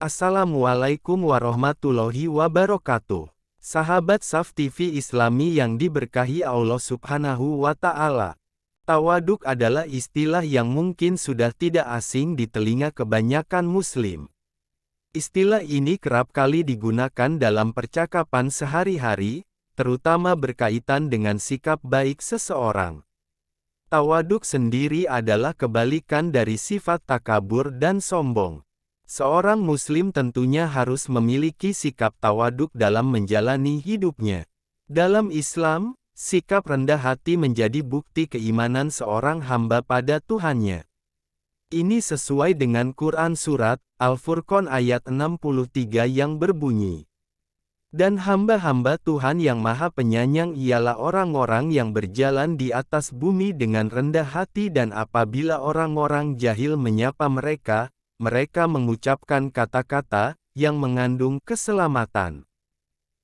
Assalamualaikum warahmatullahi wabarakatuh. Sahabat Saf TV Islami yang diberkahi Allah Subhanahu wa Ta'ala. Tawaduk adalah istilah yang mungkin sudah tidak asing di telinga kebanyakan Muslim. Istilah ini kerap kali digunakan dalam percakapan sehari-hari, terutama berkaitan dengan sikap baik seseorang. Tawaduk sendiri adalah kebalikan dari sifat takabur dan sombong. Seorang Muslim tentunya harus memiliki sikap tawaduk dalam menjalani hidupnya. Dalam Islam, sikap rendah hati menjadi bukti keimanan seorang hamba pada Tuhannya. Ini sesuai dengan Quran Surat Al-Furqan ayat 63 yang berbunyi, "Dan hamba-hamba Tuhan yang Maha Penyayang ialah orang-orang yang berjalan di atas bumi dengan rendah hati, dan apabila orang-orang jahil menyapa mereka, mereka mengucapkan kata-kata yang mengandung keselamatan."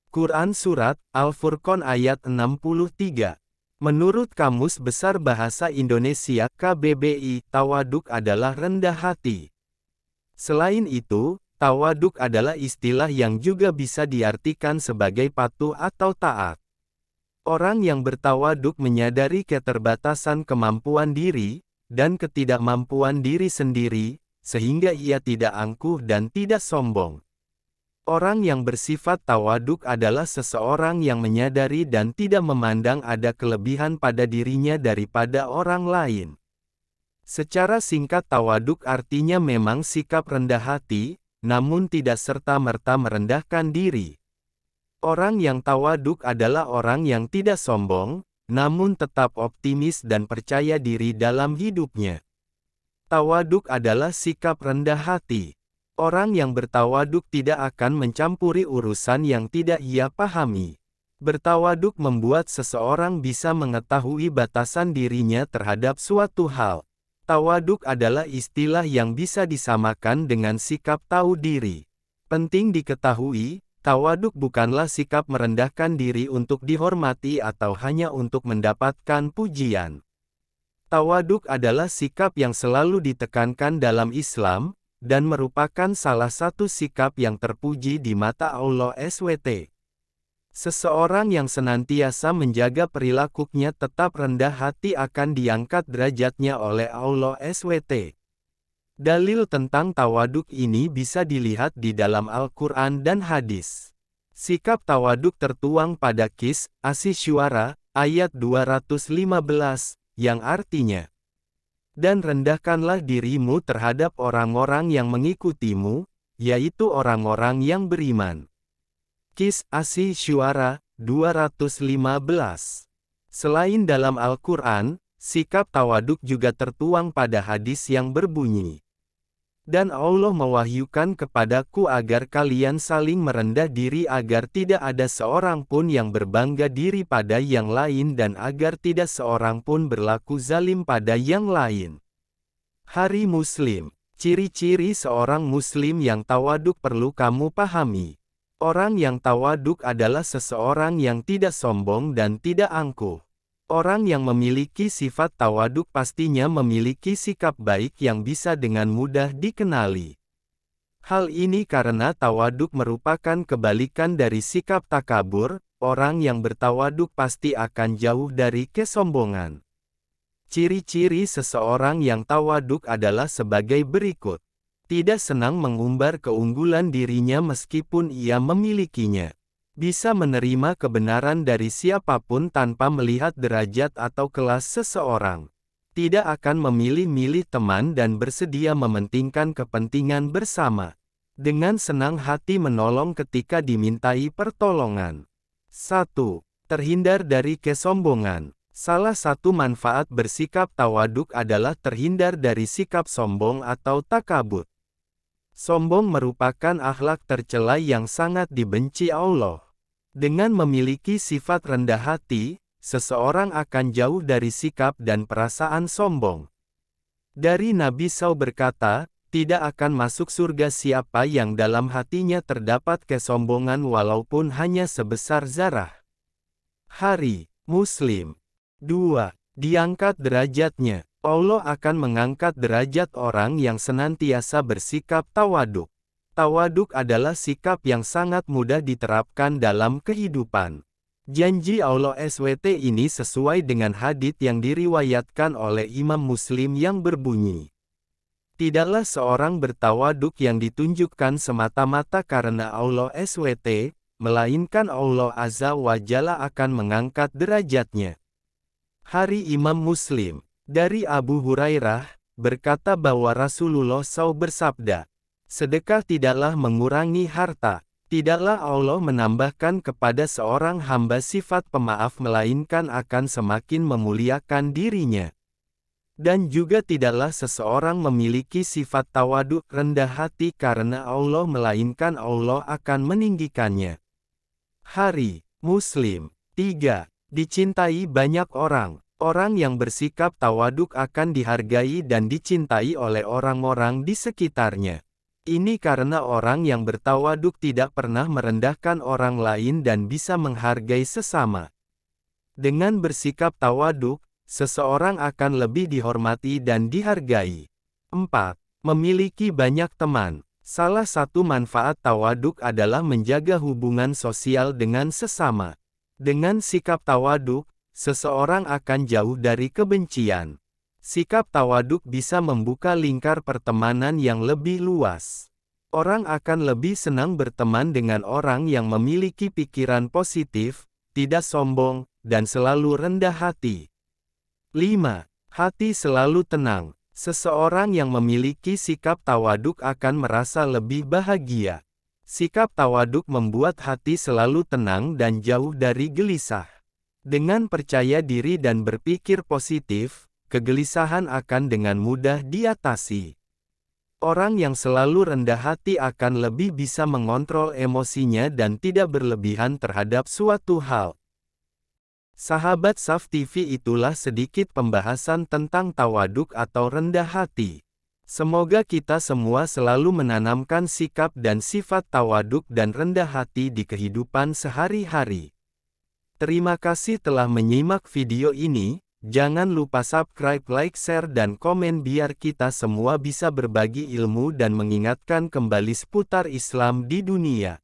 Quran Surat Al-Furqan ayat 63. Menurut Kamus Besar Bahasa Indonesia KBBI, tawaduk adalah rendah hati. Selain itu, tawaduk adalah istilah yang juga bisa diartikan sebagai patuh atau taat. Orang yang bertawaduk menyadari keterbatasan kemampuan diri, dan ketidakmampuan diri sendiri, sehingga ia tidak angkuh dan tidak sombong. Orang yang bersifat tawaduk adalah seseorang yang menyadari dan tidak memandang ada kelebihan pada dirinya daripada orang lain. Secara singkat, tawaduk artinya memang sikap rendah hati, namun tidak serta-merta merendahkan diri. Orang yang tawaduk adalah orang yang tidak sombong, namun tetap optimis dan percaya diri dalam hidupnya. Tawaduk adalah sikap rendah hati. Orang yang bertawaduk tidak akan mencampuri urusan yang tidak ia pahami. Bertawaduk membuat seseorang bisa mengetahui batasan dirinya terhadap suatu hal. Tawaduk adalah istilah yang bisa disamakan dengan sikap tahu diri. Penting diketahui, tawaduk bukanlah sikap merendahkan diri untuk dihormati atau hanya untuk mendapatkan pujian. Tawaduk adalah sikap yang selalu ditekankan dalam Islam, dan merupakan salah satu sikap yang terpuji di mata Allah SWT. Seseorang yang senantiasa menjaga perilakunya tetap rendah hati akan diangkat derajatnya oleh Allah SWT. Dalil tentang tawaduk ini bisa dilihat di dalam Al-Quran dan hadis. Sikap tawaduk tertuang pada Qis Asy-Syu'ara ayat 215, yang artinya, "Dan rendahkanlah dirimu terhadap orang-orang yang mengikutimu, yaitu orang-orang yang beriman." Qis Asy-Syu'ara 215. Selain dalam Al-Quran, sikap tawaduk juga tertuang pada hadis yang berbunyi, "Dan Allah mewahyukan kepadaku agar kalian saling merendah diri agar tidak ada seorang pun yang berbangga diri pada yang lain dan agar tidak seorang pun berlaku zalim pada yang lain." Hari Muslim. Ciri-ciri seorang Muslim yang tawaduk perlu kamu pahami. Orang yang tawaduk adalah seseorang yang tidak sombong dan tidak angkuh. Orang yang memiliki sifat tawaduk pastinya memiliki sikap baik yang bisa dengan mudah dikenali. Hal ini karena tawaduk merupakan kebalikan dari sikap takabur. Orang yang bertawaduk pasti akan jauh dari kesombongan. Ciri-ciri seseorang yang tawaduk adalah sebagai berikut. Tidak senang mengumbar keunggulan dirinya meskipun ia memilikinya. Bisa menerima kebenaran dari siapapun tanpa melihat derajat atau kelas seseorang. Tidak akan memilih-milih teman dan bersedia mementingkan kepentingan bersama. Dengan senang hati menolong ketika dimintai pertolongan. 1. Terhindar dari kesombongan. Salah satu manfaat bersikap tawaduk adalah terhindar dari sikap sombong atau takabur. Sombong merupakan akhlak tercela yang sangat dibenci Allah. Dengan memiliki sifat rendah hati, seseorang akan jauh dari sikap dan perasaan sombong. Dari Nabi SAW berkata, "Tidak akan masuk surga siapa yang dalam hatinya terdapat kesombongan walaupun hanya sebesar zarah." Hari Muslim. 2. Diangkat derajatnya. Allah akan mengangkat derajat orang yang senantiasa bersikap tawaduk. Tawaduk adalah sikap yang sangat mudah diterapkan dalam kehidupan. Janji Allah SWT ini sesuai dengan hadits yang diriwayatkan oleh Imam Muslim yang berbunyi, tidaklah seorang bertawaduk yang ditunjukkan semata-mata karena Allah SWT, melainkan Allah Azza wa Jalla akan mengangkat derajatnya. Hari Imam Muslim, dari Abu Hurairah, berkata bahwa Rasulullah SAW bersabda, sedekah tidaklah mengurangi harta, tidaklah Allah menambahkan kepada seorang hamba sifat pemaaf melainkan akan semakin memuliakan dirinya. Dan juga tidaklah seseorang memiliki sifat tawaduk rendah hati karena Allah melainkan Allah akan meninggikannya. Hari Muslim 3. Dicintai banyak orang. Orang yang bersikap tawaduk akan dihargai dan dicintai oleh orang-orang di sekitarnya. Ini karena orang yang bertawaduk tidak pernah merendahkan orang lain dan bisa menghargai sesama. Dengan bersikap tawaduk, seseorang akan lebih dihormati dan dihargai. 4. Memiliki banyak teman. Salah satu manfaat tawaduk adalah menjaga hubungan sosial dengan sesama. Dengan sikap tawaduk, seseorang akan jauh dari kebencian. Sikap tawaduk bisa membuka lingkar pertemanan yang lebih luas. Orang akan lebih senang berteman dengan orang yang memiliki pikiran positif, tidak sombong, dan selalu rendah hati. 5. Hati selalu tenang. Seseorang yang memiliki sikap tawaduk akan merasa lebih bahagia. Sikap tawaduk membuat hati selalu tenang dan jauh dari gelisah. Dengan percaya diri dan berpikir positif, kegelisahan akan dengan mudah diatasi. Orang yang selalu rendah hati akan lebih bisa mengontrol emosinya dan tidak berlebihan terhadap suatu hal. Sahabat Saf TV, itulah sedikit pembahasan tentang tawaduk atau rendah hati. Semoga kita semua selalu menanamkan sikap dan sifat tawaduk dan rendah hati di kehidupan sehari-hari. Terima kasih telah menyimak video ini. Jangan lupa subscribe, like, share, dan komen biar kita semua bisa berbagi ilmu dan mengingatkan kembali seputar Islam di dunia.